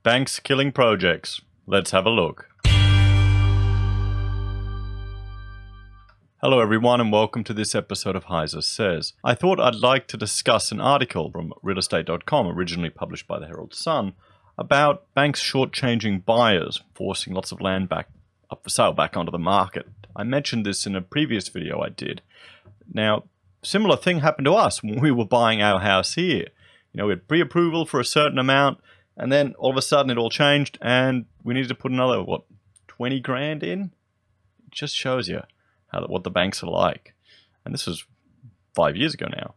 Banks killing projects. Let's have a look. Hello everyone and welcome to this episode of Heiser Says. I thought I'd like to discuss an article from realestate.com, originally published by the Herald Sun, about banks shortchanging buyers, forcing lots of land back up for sale back onto the market. I mentioned this in a previous video I did. Now, similar thing happened to us when we were buying our house here. You know, we had pre-approval for a certain amount, and then all of a sudden it all changed and we needed to put another, 20 grand in? It just shows you what the banks are like. And this was 5 years ago now.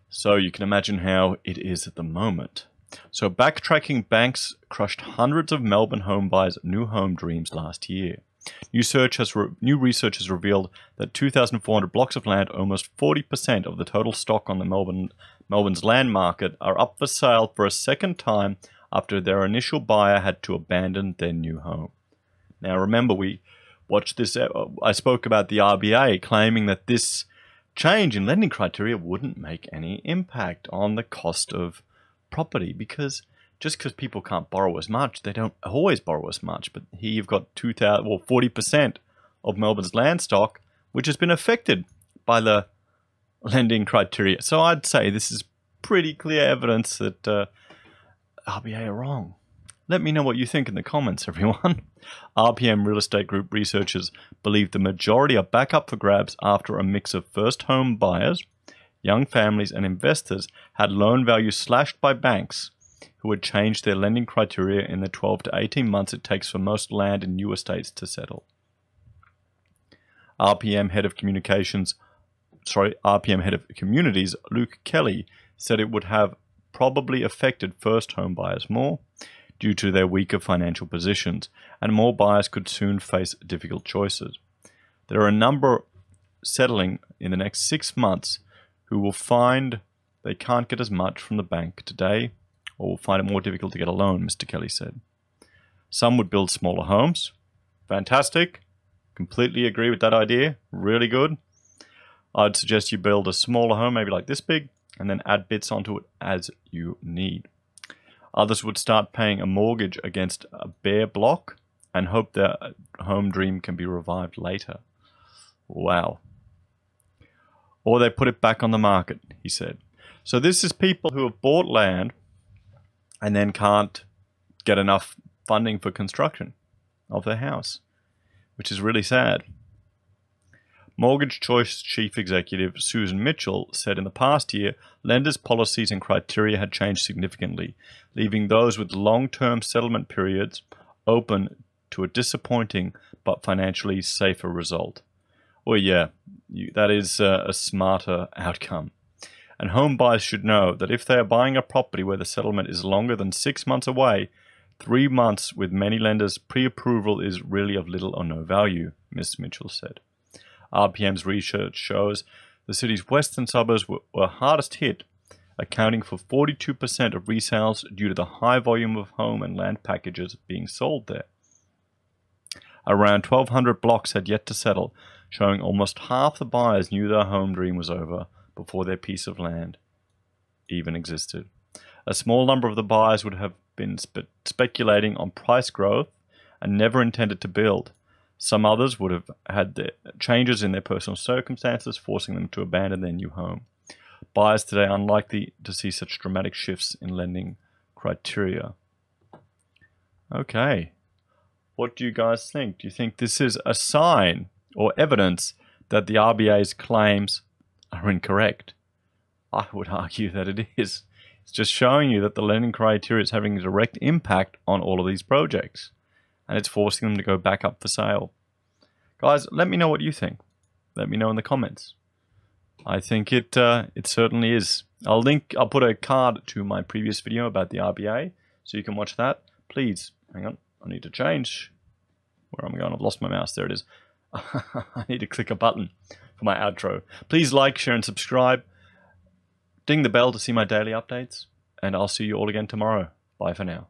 So you can imagine how it is at the moment. So backtracking, banks crushed hundreds of Melbourne home buyers' new home dreams last year. New research has revealed that 2,400 blocks of land, almost 40% of the total stock on the Melbourne's land market, are up for sale for a second time after their initial buyer had to abandon their new home. Now remember, we watched this. I spoke about the RBA claiming that this change in lending criteria wouldn't make any impact on the cost of property, because just because people can't borrow as much, they don't always borrow as much. But here you've got 40% of Melbourne's land stock, which has been affected by the lending criteria. So I'd say this is pretty clear evidence that RBA are wrong. Let me know what you think in the comments, everyone. RPM Real Estate Group researchers believe the majority are back up for grabs after a mix of first home buyers, young families, and investors had loan values slashed by banks who had changed their lending criteria in the 12 to 18 months it takes for most land in new estates to settle. RPM Head of Communities, Luke Kelly, said it would have probably affected first home buyers more due to their weaker financial positions, and more buyers could soon face difficult choices. There are a number settling in the next 6 months who will find they can't get as much from the bank today, or will find it more difficult to get a loan, Mr. Kelly said. Some would build smaller homes. Fantastic. Completely agree with that idea. Really good. I'd suggest you build a smaller home, maybe like this big, and then add bits onto it as you need. Others would start paying a mortgage against a bare block and hope their home dream can be revived later. Wow. Or they put it back on the market, he said. So this is people who have bought land and then can't get enough funding for construction of their house, which is really sad. Mortgage Choice Chief Executive Susan Mitchell said in the past year, lenders' policies and criteria had changed significantly, leaving those with long-term settlement periods open to a disappointing but financially safer result. Well, yeah, that is a smarter outcome. And home buyers should know that if they are buying a property where the settlement is longer than 6 months away, 3 months with many lenders' pre-approval is really of little or no value, Ms. Mitchell said. RPM's research shows the city's western suburbs were hardest hit, accounting for 42% of resales due to the high volume of home and land packages being sold there. Around 1,200 blocks had yet to settle, showing almost half the buyers knew their home dream was over before their piece of land even existed. A small number of the buyers would have been speculating on price growth and never intended to build. Some others would have had changes in their personal circumstances, forcing them to abandon their new home. Buyers today are unlikely to see such dramatic shifts in lending criteria. Okay. What do you guys think? Do you think this is a sign or evidence that the RBA's claims are incorrect? I would argue that it is. It's just showing you that the lending criteria is having a direct impact on all of these projects, and it's forcing them to go back up for sale. Guys, let me know what you think. Let me know in the comments. I think it certainly is. I'll put a card to my previous video about the RBA, so you can watch that. Please, hang on, I need to change where I'm going. I've lost my mouse. There it is. I need to click a button for my outro. Please like, share, and subscribe. Ding the bell to see my daily updates, and I'll see you all again tomorrow. Bye for now.